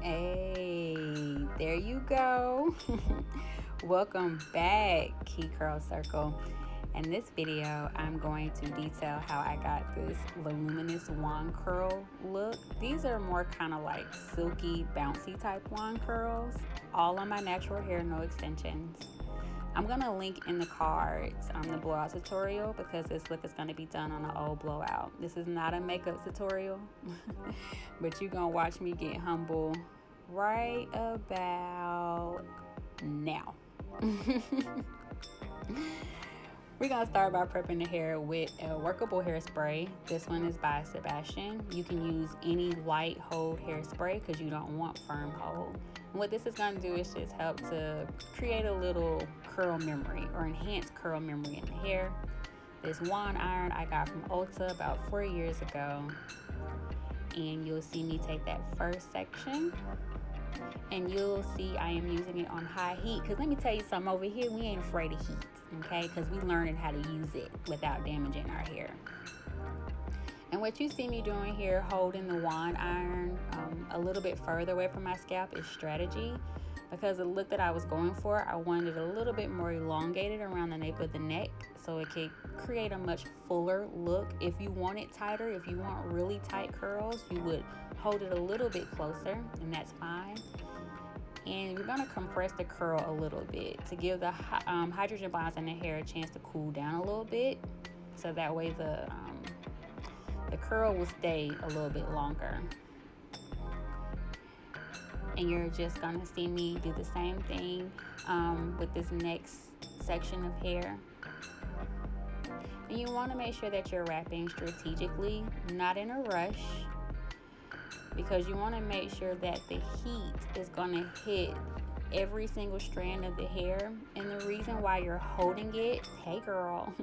Hey, there you go. Welcome back, Key Curl Circle. In this video, I'm going to detail how I got this voluminous wand curl look. These are more kind of like silky, bouncy type wand curls, all on my natural hair, no extensions. I'm gonna link in the cards the blowout tutorial because this look is gonna be done on an old blowout. This is not a makeup tutorial, but you're gonna watch me get humble right about now. We're gonna start by prepping the hair with a workable hairspray. This one is by Sebastian. You can use any light hold hairspray because you don't want firm hold. And what this is gonna do is just help to create a little curl memory or enhance curl memory in the hair. This wand iron I got from Ulta about 4 years ago. And you'll see me take that first section and you'll see I am using it on high heat, because let me tell you something, over here we ain't afraid of heat, okay, because we learning how to use it without damaging our hair. And what you see me doing here, holding the wand iron a little bit further away from my scalp, is strategy, because the look that I was going for, I wanted it a little bit more elongated around the nape of the neck so it could create a much fuller look. If you want it tighter, if you want really tight curls, you would hold it a little bit closer, and that's fine. And we're gonna compress the curl a little bit to give the hydrogen bonds in the hair a chance to cool down a little bit, so that way the curl will stay a little bit longer. And you're just gonna see me do the same thing with this next section of hair. And you want to make sure that you're wrapping strategically, not in a rush, because you want to make sure that the heat is going to hit every single strand of the hair. And the reason why you're holding it, hey girl,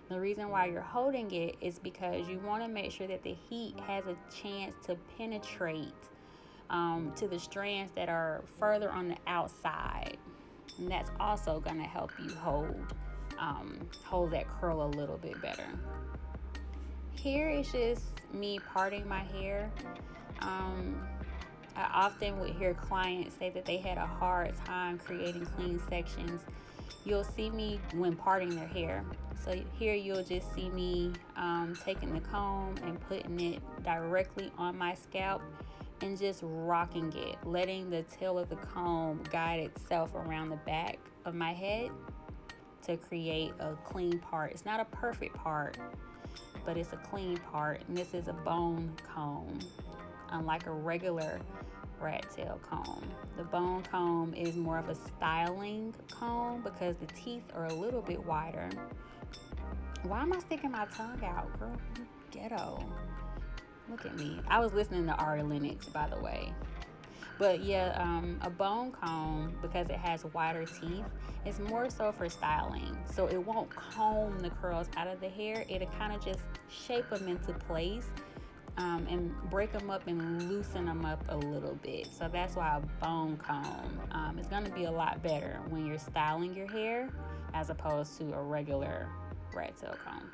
the reason why you're holding it is because you want to make sure that the heat has a chance to penetrate to the strands that are further on the outside. And that's also going to help you hold that curl a little bit better. Here is just me parting my hair. I often would hear clients say that they had a hard time creating clean sections. You'll see me when parting their hair. So here you'll just see me taking the comb and putting it directly on my scalp and just rocking it, letting the tail of the comb guide itself around the back of my head to create a clean part. It's not a perfect part, but it's a clean part. And this is a bone comb, unlike a regular rat tail comb. The bone comb is more of a styling comb because the teeth are a little bit wider. Why am I sticking my tongue out, girl? Ghetto. Look at me. I was listening to Ari Lennox, by the way. But yeah, a bone comb, because it has wider teeth, is more so for styling. So it won't comb the curls out of the hair. It'll kind of just shape them into place and break them up and loosen them up a little bit. So that's why a bone comb is going to be a lot better when you're styling your hair as opposed to a regular rat tail comb.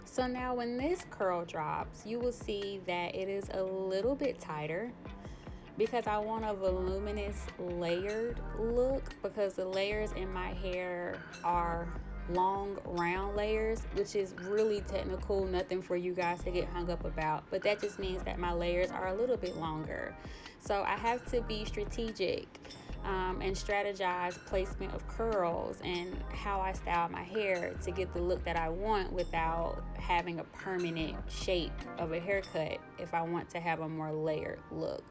So now when this curl drops, you will see that it is a little bit tighter because I want a voluminous layered look, because the layers in my hair are long round layers, which is really technical, nothing for you guys to get hung up about, but that just means that my layers are a little bit longer. So I have to be strategic and strategize placement of curls and how I style my hair to get the look that I want without having a permanent shape of a haircut if I want to have a more layered look.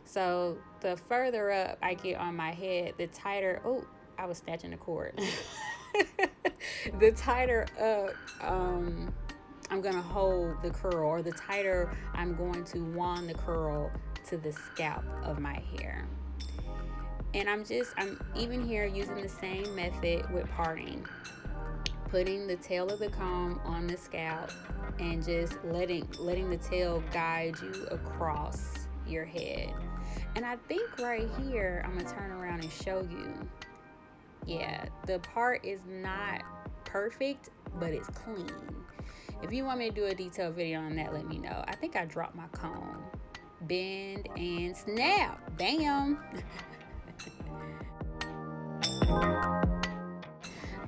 So the further up I get on my head, the tighter, oh, I was snatching the cord. The tighter up I'm gonna hold the curl, or the tighter I'm going to wand the curl to the scalp of my hair. And I'm even here using the same method with parting, putting the tail of the comb on the scalp and just letting the tail guide you across your head. And I think right here, I'm gonna turn around and show you. Yeah, the part is not perfect, but it's clean. If you want me to do a detailed video on that, let me know. I think I dropped my comb. Bend and snap. Bam.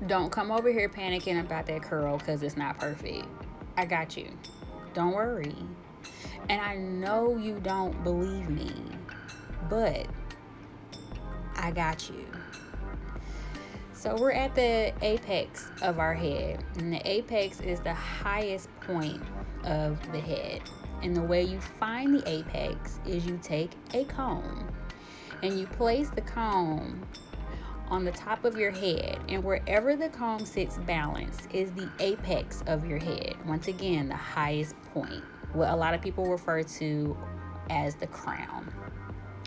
Don't come over here panicking about that curl because it's not perfect. I got you. Don't worry. And I know you don't believe me, but I got you. So we're at the apex of our head, and the apex is the highest point of the head. And the way you find the apex is you take a comb and you place the comb on the top of your head, and wherever the comb sits balanced is the apex of your head. Once again, the highest point, what a lot of people refer to as the crown.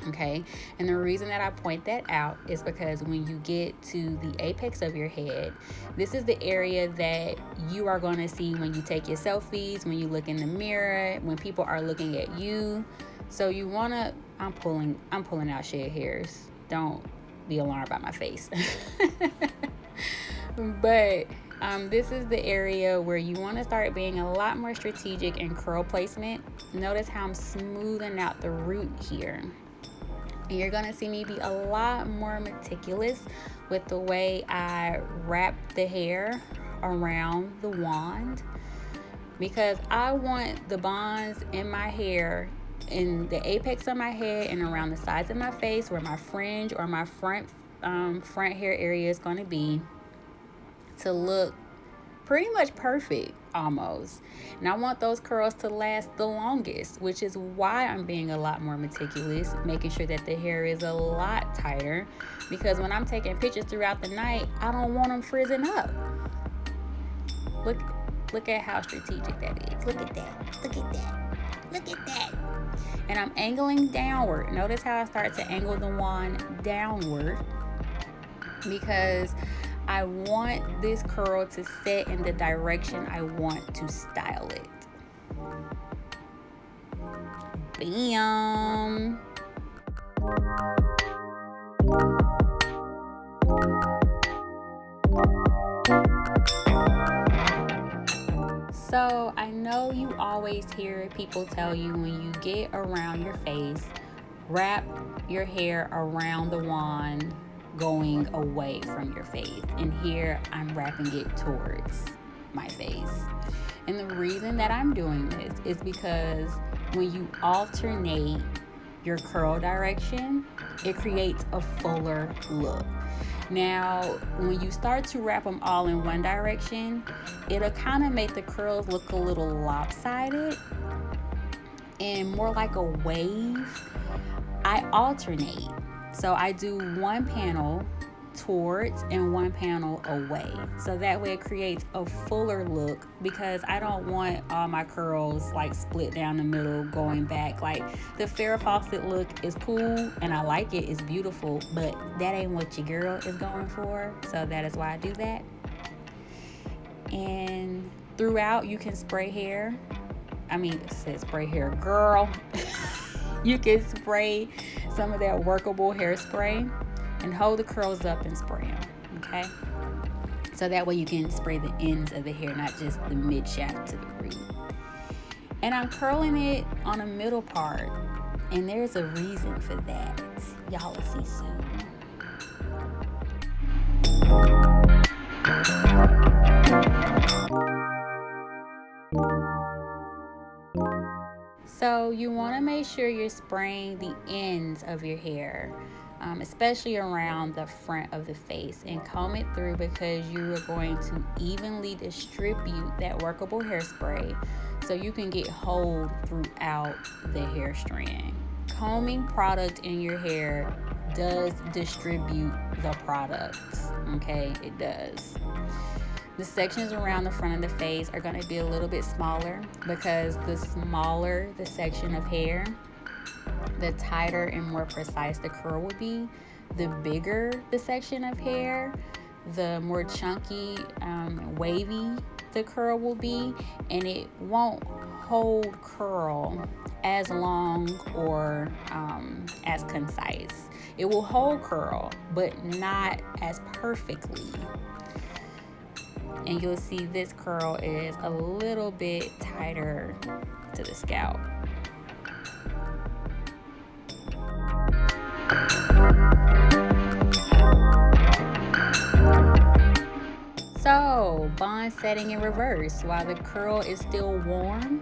Okay, and the reason that I point that out is because when you get to the apex of your head, this is the area that you are going to see when you take your selfies, when you look in the mirror, when people are looking at you. So you want to, I'm pulling out shed hairs. Don't be alarmed by my face. But this is the area where you want to start being a lot more strategic in curl placement. Notice how I'm smoothing out the root here. And you're going to see me be a lot more meticulous with the way I wrap the hair around the wand, because I want the bonds in my hair, in the apex of my head and around the sides of my face where my fringe or my front hair area is going to be, to look pretty much perfect almost. And I want those curls to last the longest, which is why I'm being a lot more meticulous, making sure that the hair is a lot tighter, because when I'm taking pictures throughout the night, I don't want them frizzing up. Look at how strategic that is. Look at that. And I'm angling downward. Notice how I start to angle the wand downward, because I want this curl to set in the direction I want to style it. Bam. So I know you always hear people tell you when you get around your face, wrap your hair around the wand going away from your face. And here I'm wrapping it towards my face. And the reason that I'm doing this is because when you alternate your curl direction, it creates a fuller look. Now, when you start to wrap them all in one direction, it'll kind of make the curls look a little lopsided and more like a wave. I alternate. So I do one panel towards and one panel away. So that way it creates a fuller look, because I don't want all my curls like split down the middle going back. Like the Farrah Fawcett look is cool and I like it, it's beautiful, but that ain't what your girl is going for. So that is why I do that. And throughout you can spray hair. It says spray hair, girl. You can spray some of that workable hairspray and hold the curls up and spray them, okay? So that way you can spray the ends of the hair, not just the mid shaft to the root. And I'm curling it on a middle part, and there's a reason for that. Y'all will see soon. So you want to make sure you're spraying the ends of your hair, especially around the front of the face, and comb it through, because you are going to evenly distribute that workable hairspray so you can get hold throughout the hair strand. Combing product in your hair does distribute the product, okay? It does. The sections around the front of the face are going to be a little bit smaller, because the smaller the section of hair, the tighter and more precise the curl will be. The bigger the section of hair, the more chunky, wavy the curl will be, and it won't hold curl as long or as concise. It will hold curl, but not as perfectly. And you'll see this curl is a little bit tighter to the scalp. So, bond setting in reverse. While the curl is still warm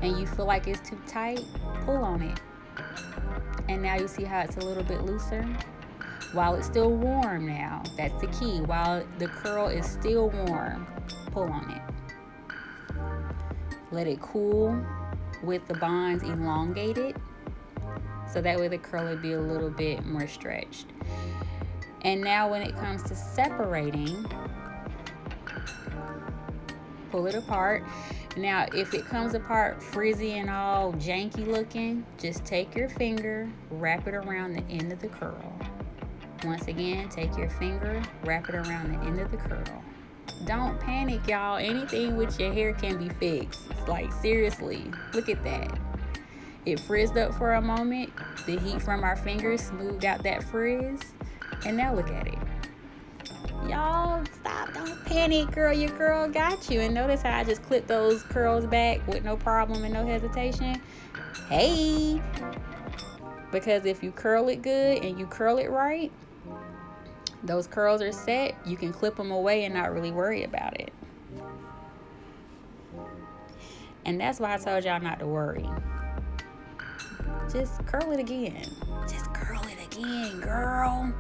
and you feel like it's too tight, pull on it. And now you see how it's a little bit looser? While it's still warm now, that's the key. While the curl is still warm, pull on it. Let it cool with the bonds elongated, so that way the curl will be a little bit more stretched. And now when it comes to separating, pull it apart. Now if it comes apart frizzy and all janky looking, just take your finger, wrap it around the end of the curl. Once again, take your finger, wrap it around the end of the curl. Don't panic, y'all. Anything with your hair can be fixed. It's like, seriously, look at that. It frizzed up for a moment. The heat from our fingers smoothed out that frizz. And now look at it. Y'all, stop. Don't panic, girl. Your girl got you. And notice how I just clipped those curls back with no problem and no hesitation. Hey. Because if you curl it good and you curl it right, those curls are set. You can clip them away and not really worry about it. And that's why I told y'all not to worry. Just curl it again. Just curl it again, girl.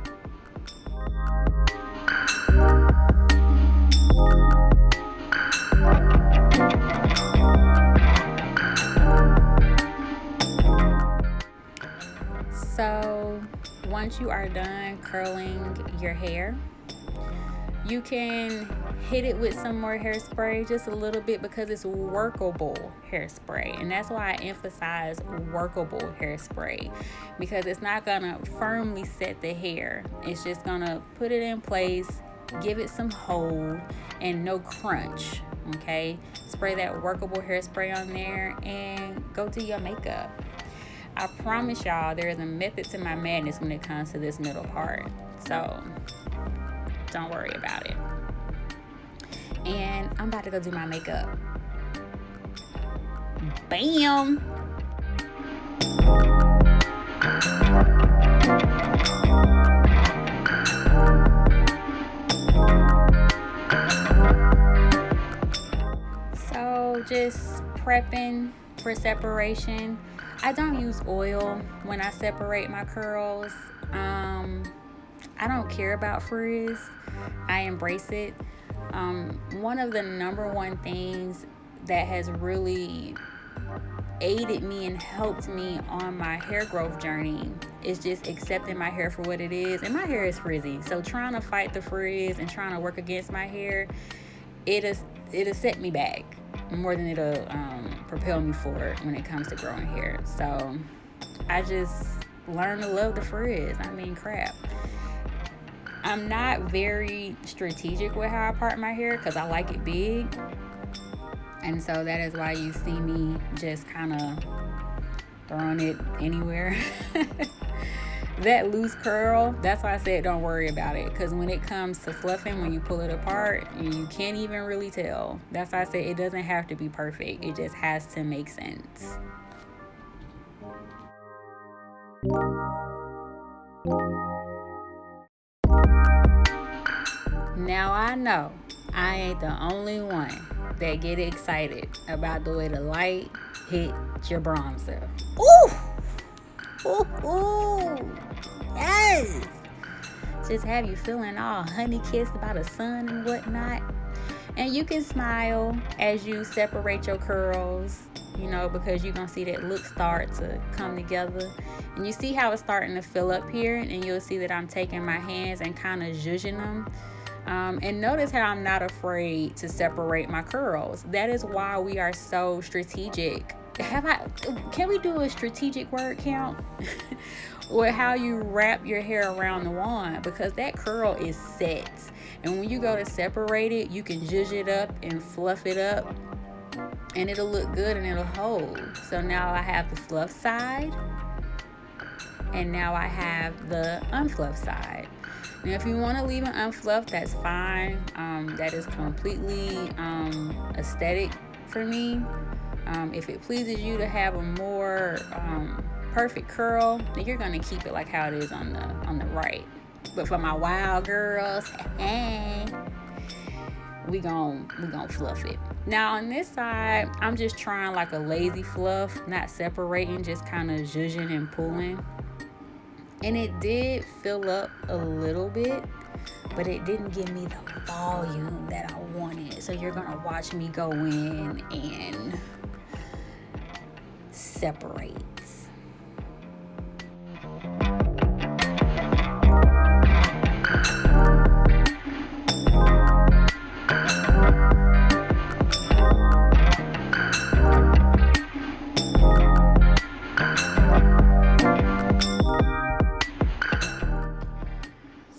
So once you are done curling your hair, you can hit it with some more hairspray, just a little bit, because it's workable hairspray. And that's why I emphasize workable hairspray, because it's not gonna firmly set the hair. It's just gonna put it in place, give it some hold and no crunch. Okay, spray that workable hairspray on there and go do your makeup. I promise y'all there is a method to my madness when it comes to this middle part, so don't worry about it. And I'm about to go do my makeup. Bam! So just prepping for separation. I don't use oil when I separate my curls. I don't care about frizz. I embrace it. One of the number one things that has really aided me and helped me on my hair growth journey is just accepting my hair for what it is. And my hair is frizzy, so trying to fight the frizz and trying to work against my hair, it'll set me back more than it'll propel me forward when it comes to growing hair. So I just learned to love the frizz. I mean, crap. I'm not very strategic with how I part my hair because I like it big. And so that is why you see me just kind of throwing it anywhere. That loose curl, that's why I said don't worry about it. Because when it comes to fluffing, when you pull it apart, you can't even really tell. That's why I said it doesn't have to be perfect. It just has to make sense. Now I know I ain't the only one that get excited about the way the light hit your bronzer. Ooh! Ooh, ooh. Yes! Just have you feeling all honey-kissed by the sun and whatnot. And you can smile as you separate your curls, you know, because you're going to see that look start to come together. And you see how it's starting to fill up here, and you'll see that I'm taking my hands and kind of zhuzhing them. And notice how I'm not afraid to separate my curls. That is why we are so strategic. Can we do a strategic word count? Or how you wrap your hair around the wand, because that curl is set. And when you go to separate it, you can zhuzh it up and fluff it up and it'll look good and it'll hold. So now I have the fluff side, and now I have the unfluffed side. Now if you want to leave an unfluffed, that's fine. That is completely aesthetic for me. If it pleases you to have a more perfect curl, then you're gonna keep it like how it is on the right. But for my wild girls, we gon' fluff it. Now on this side, I'm just trying like a lazy fluff, not separating, just kind of zhuzhing and pulling. And it did fill up a little bit, but it didn't give me the volume that I wanted. So you're gonna watch me go in and separate.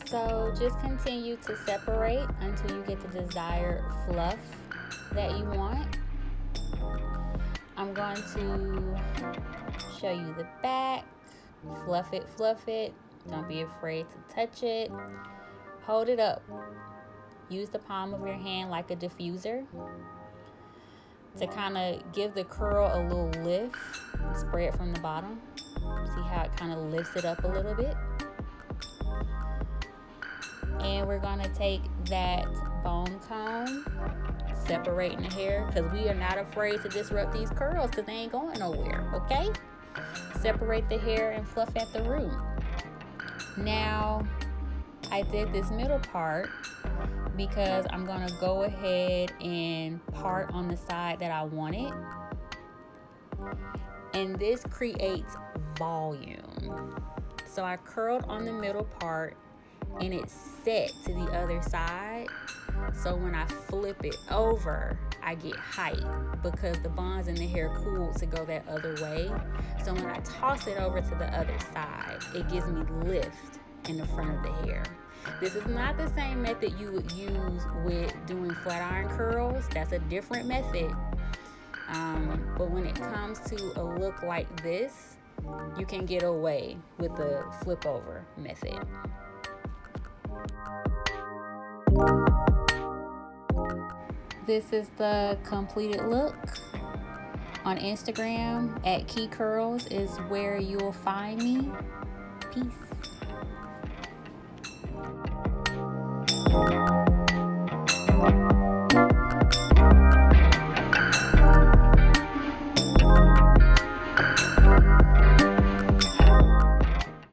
So just continue to separate until you get the desired fluff that you want. I'm going to show you the back. Fluff it. Don't be afraid to touch it. Hold it up. Use the palm of your hand like a diffuser to kind of give the curl a little lift. Spray it from the bottom. See how it kind of lifts it up a little bit. And we're going to take that bone comb, separating the hair, because we are not afraid to disrupt these curls because they ain't going nowhere, okay? Separate the hair and fluff at the root. Now, I did this middle part because I'm going to go ahead and part on the side that I wanted. And this creates volume. So I curled on the middle part and it's set to the other side. So when I flip it over, I get height because the bonds in the hair cooled to go that other way. So when I toss it over to the other side, it gives me lift in the front of the hair. This is not the same method you would use with doing flat iron curls. That's a different method. But when it comes to a look like this, you can get away with the flip over method. This is the completed look. On Instagram at Key Curls is where you'll find me. Peace.